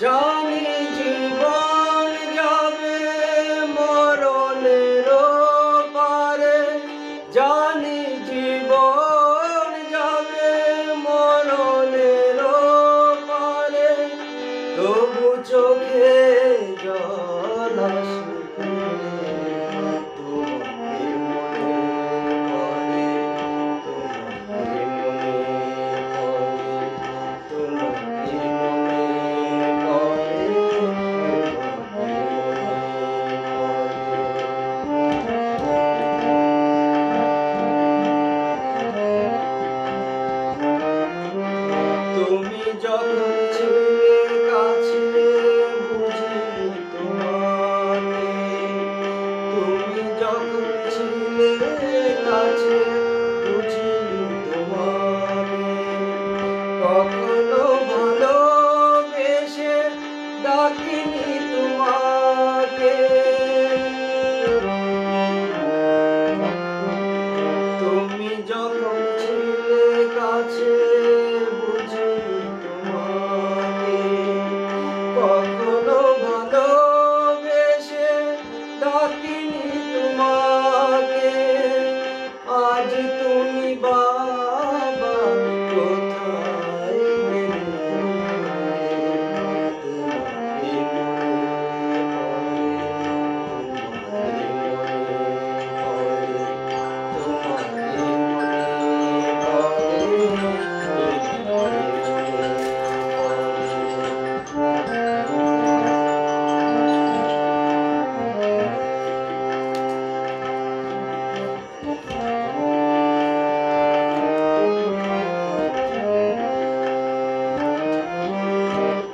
জানি জীবন যাবে মরণের পারে, জানি জীবন যাবে মরণের পারে, তবু চোখে জল আসে, তোমাকে মনে পড়ে, তোমাকে মনে পড়ে, তুমি যখন ছিলে কাছে বুঝিনি তোমাকে, তুমি যখন ছিলে কাছে বুঝিনি তোমাকে, কখনো ভালোবেসে ডাকিনি তোমাকে, তুমি যখন ছিলে কাছে বুঝিনি তোমাকে, কখনো ভালোবেসে ডাকিনি তোমাকে, আজ তুমি বাবা কোথায়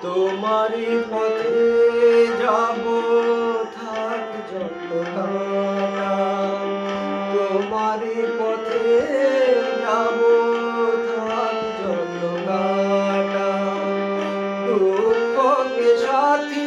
তোমারই পথে যাব থাক যত কাটা, তোমারই পথে যাব থাক যত কাটা, দুঃখকে সাথী